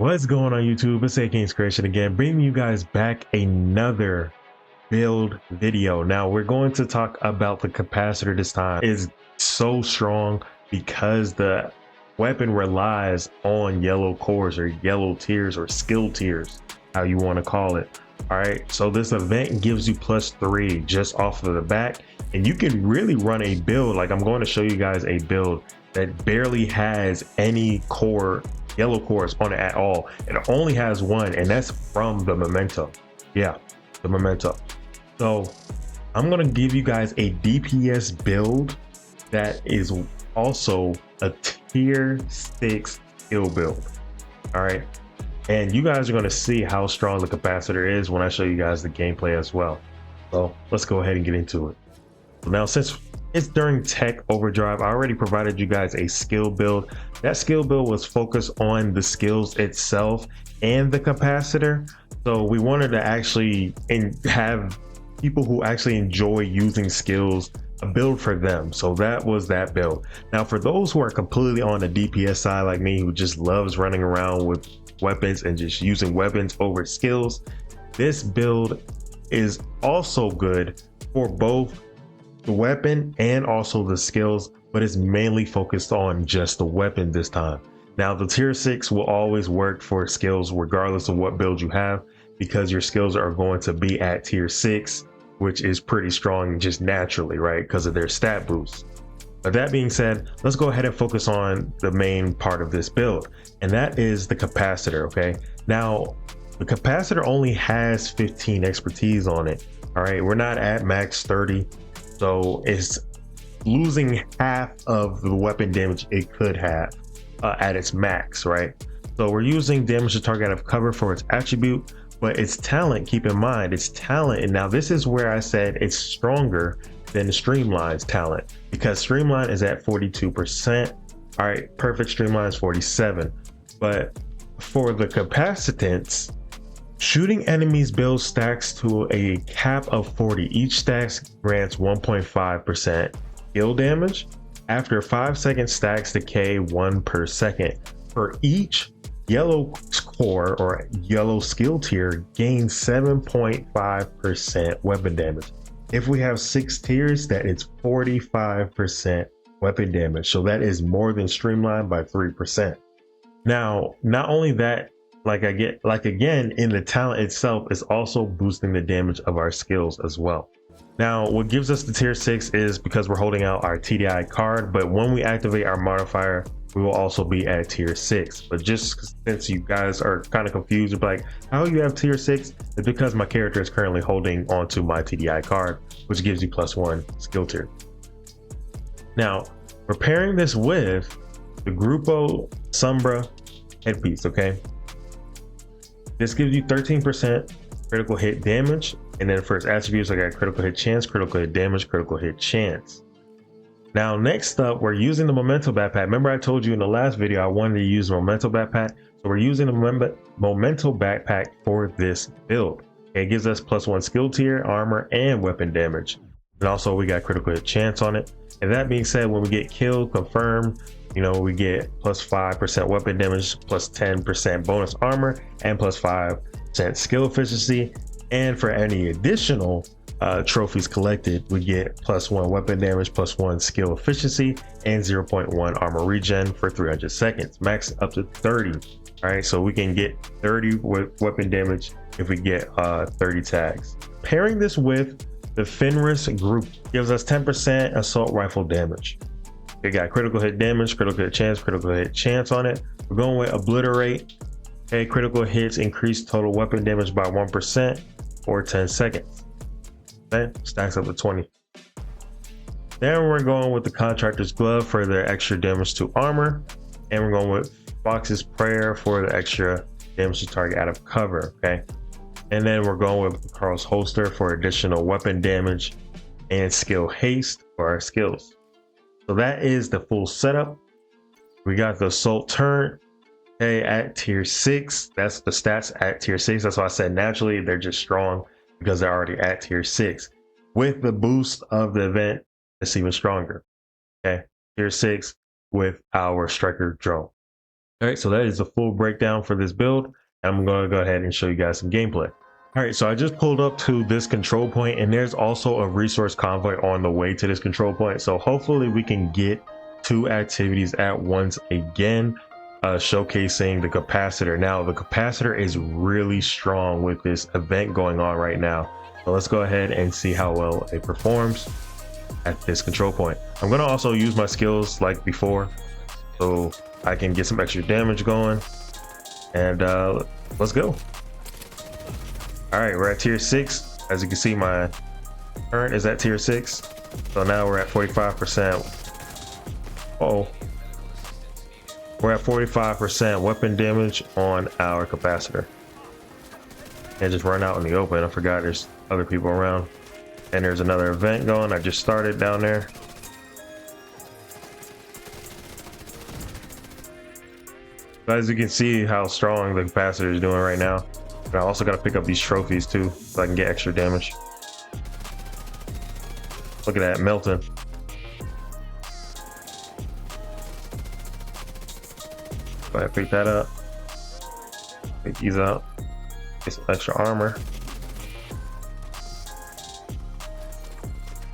What's going on YouTube? It's AKingsCreation again, bringing you guys back another build video. Now we're going to talk about the capacitor this time. It's so strong because the weapon relies on yellow cores or yellow tiers or skill tiers, how you want to call it. All right, so this event gives you +3 just off of the back, and you can really run a build. Like, I'm going to show you guys a build that barely has any yellow cores on it at all. It only has one, and that's from the memento. Yeah, the memento. So I'm gonna give you guys a DPS build that is also a tier 6 skill build. All right, and you guys are going to see how strong the capacitor is when I show you guys the gameplay as well. So let's go ahead and get into it. Now, since it's during tech overdrive, I already provided you guys a skill build. That skill build was focused on the skills itself and the capacitor. So we wanted to actually have people who actually enjoy using skills, a build for them. So that was that build. Now, for those who are completely on the DPS side like me, who just loves running around with weapons and just using weapons over skills, this build is also good for both the weapon and also the skills, but it's mainly focused on just the weapon this time. Now, the tier 6 will always work for skills regardless of what build you have, because your skills are going to be at tier 6, which is pretty strong just naturally, right, because of their stat boost. But that being said, let's go ahead and focus on the main part of this build, and that is the capacitor. Okay, now the capacitor only has 15 expertise on it. All right, we're not at max 30, so it's losing half of the weapon damage it could have at its max, right? So we're using damage to target out of cover for its attribute, but its talent, keep in mind, its talent, and now this is where I said it's stronger than the Streamline's talent, because Streamline is at 42%. All right, perfect Streamline is 47. But for the capacitance, shooting enemies builds stacks to a cap of 40. Each stack grants 1.5% skill damage. After 5 seconds, stacks decay 1 per second. For each yellow core or yellow skill tier gains 7.5% weapon damage. If we have 6 tiers, that is 45% weapon damage. So that is more than Streamline by 3%. Now, not only that, again, in the talent itself is also boosting the damage of our skills as well. Now, what gives us the tier 6 is because we're holding out our TDI card, but when we activate our modifier, we will also be at tier 6. But just since you guys are kind of confused, you're like, how you have tier 6? It's because my character is currently holding onto my TDI card, which gives you +1 skill tier. Now, we're pairing this with the Grupo Sombra headpiece, okay? This gives you 13% critical hit damage, and then for its attributes, I got critical hit chance, critical hit damage, critical hit chance. Now, next up, we're using the Memento backpack. Remember I told you in the last video I wanted to use Memento backpack, so we're using the Memento backpack for this build. It gives us +1 skill tier, armor, and weapon damage, and also we got critical hit chance on it. And that being said, when we get killed, confirmed, you know, we get +5% weapon damage, +10% bonus armor, and +5% skill efficiency. And for any additional trophies collected, we get +1 weapon damage, +1 skill efficiency, and 0.1 armor regen for 300 seconds, max up to 30. All right, so we can get 30 weapon damage if we get 30 tags. Pairing this with the Fenris group gives us 10% assault rifle damage. It got critical hit damage, critical hit chance on it. We're going with obliterate. Okay, critical hits increase total weapon damage by 1% for 10 seconds. Okay, stacks up to 20. Then we're going with the contractor's glove for the extra damage to armor, and we're going with Fox's prayer for the extra damage to target out of cover. Okay, and then we're going with Carl's holster for additional weapon damage and skill haste for our skills. So that is the full setup. We got the assault turret, okay, at tier 6. That's the stats at tier 6. That's why I said naturally they're just strong, because they're already at tier 6. With the boost of the event, it's even stronger. Okay, tier 6 with our striker drone. All right, so that is a full breakdown for this build. I'm going to go ahead and show you guys some gameplay. All right, so I just pulled up to this control point, and there's also a resource convoy on the way to this control point. So hopefully we can get 2 activities at once again, showcasing the capacitor. Now the capacitor is really strong with this event going on right now. So let's go ahead and see how well it performs at this control point. I'm going to also use my skills like before, so I can get some extra damage going, and let's go. All right, we're at tier 6. As you can see, my current is at tier 6. So now we're at 45%. Oh, we're at 45% weapon damage on our capacitor. And just run out in the open. I forgot there's other people around. And there's another event going. I just started down there. But as you can see how strong the capacitor is doing right now. And I also got to pick up these trophies too, so I can get extra damage. Look at that, melting. Go ahead, pick that up. Pick these up. Get some extra armor.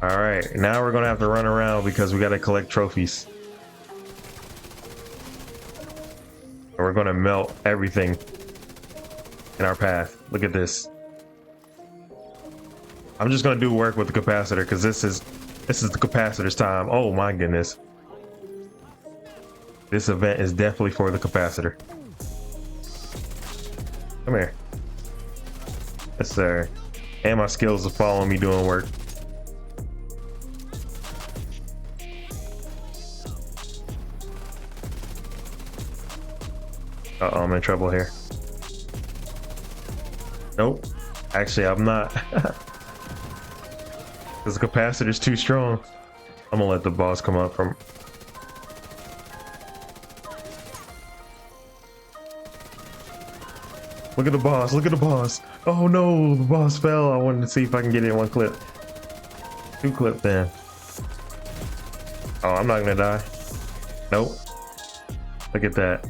All right, now we're gonna have to run around because we got to collect trophies. And we're gonna melt everything in our path. Look at this. I'm just gonna do work with the capacitor because this is the capacitor's time. Oh my goodness. This event is definitely for the capacitor. Come here. Yes, sir. And my skills are following me doing work. Uh-oh, I'm in trouble here. Nope. Actually, I'm not. Because the capacitor's too strong. I'm gonna let the boss come up from... Look at the boss, look at the boss. Oh no, the boss fell. I wanted to see if I can get it in 1 clip. 2 clip then. Oh, I'm not gonna die. Nope. Look at that.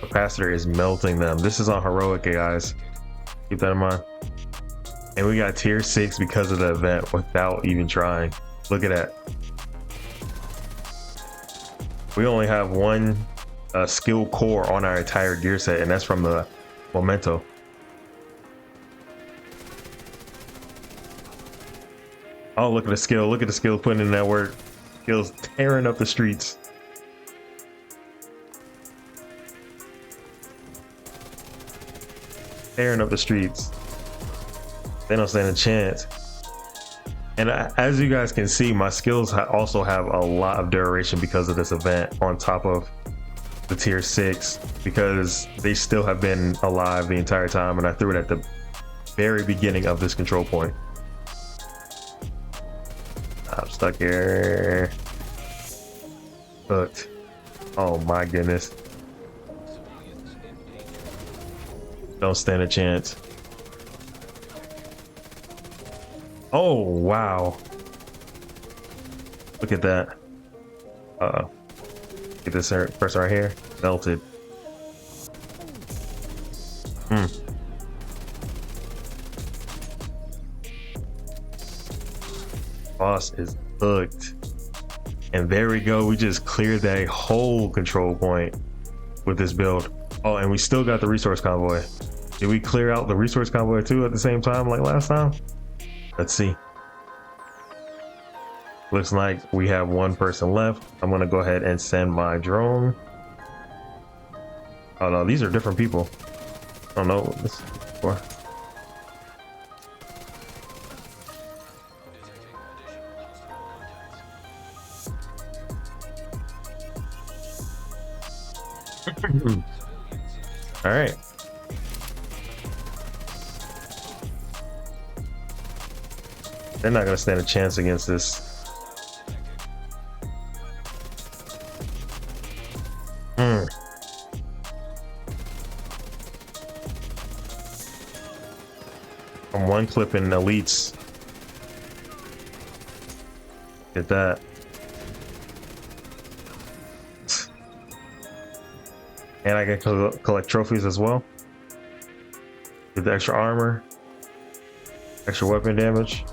Capacitor is melting them. This is on heroic, guys. Keep that in mind. And we got tier 6 because of the event without even trying. Look at that. We only have 1 skill core on our entire gear set, and that's from the memento. Oh, look at the skill. Look at the skill putting in that work. Skills tearing up the streets. Tearing up the streets. They don't stand a chance. And as you guys can see, my skills also have a lot of duration because of this event, on top of the tier 6, because they still have been alive the entire time, and I threw it at the very beginning of this control point. I'm stuck here. Hooked. Oh my goodness. Don't stand a chance. Oh wow. Look at that. Get this person right here. Melted. Boss is hooked. And there we go. We just cleared that whole control point with this build. Oh, and we still got the resource convoy. Did we clear out the resource convoy too at the same time like last time? Let's see. Looks like we have 1 person left. I'm gonna go ahead and send my drone. Oh no, these are different people. I don't know what this is for. All right. They're not gonna stand a chance against this. I'm 1 clipping elites. Get that. And I can collect trophies as well. Get the extra armor, extra weapon damage.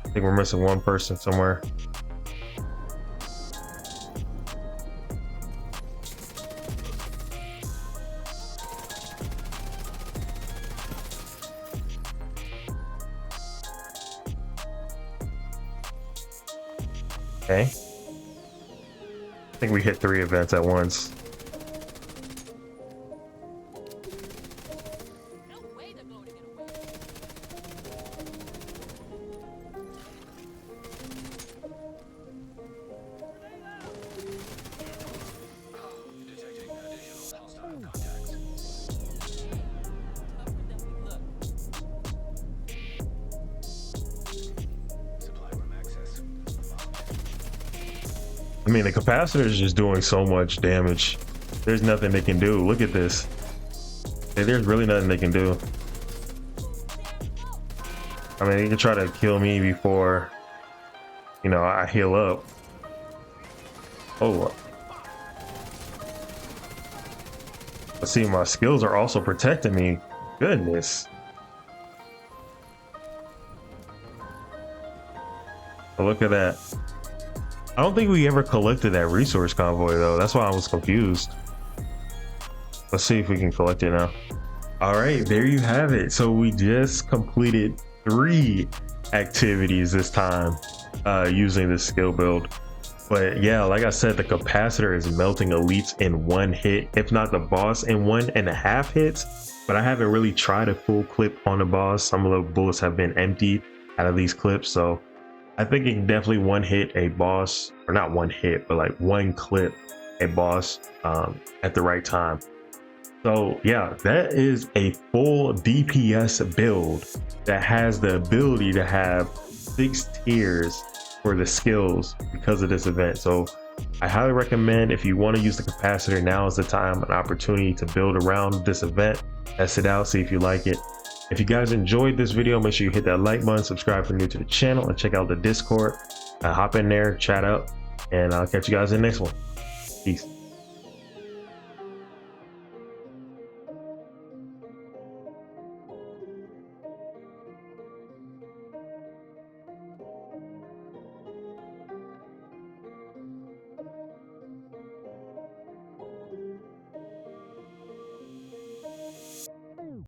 I think we're missing one person somewhere. Okay. I think we hit 3 events at once. I mean, the capacitor is just doing so much damage. There's nothing they can do. Look at this. There's really nothing they can do. I mean, they can try to kill me before, you know, I heal up. Oh. Let's see, my skills are also protecting me. Goodness. But look at that. I don't think we ever collected that resource convoy though. That's why I was confused. Let's see if we can collect it now. All right, there you have it. So we just completed 3 activities this time using this skill build. But yeah, like I said, the capacitor is melting elites in 1 hit, if not the boss in 1.5 hits. But I haven't really tried a full clip on the boss. Some of the bullets have been emptied out of these clips, so I think it can definitely 1 hit a boss, or not 1 hit, but like 1 clip a boss at the right time. So yeah, that is a full DPS build that has the ability to have 6 tiers for the skills because of this event. So I highly recommend, if you want to use the capacitor, now is the time, an opportunity to build around this event, test it out, see if you like it. If you guys enjoyed this video, make sure you hit that like button, subscribe if you're new to the channel, and check out the Discord. Hop in there, chat up, and I'll catch you guys in the next one.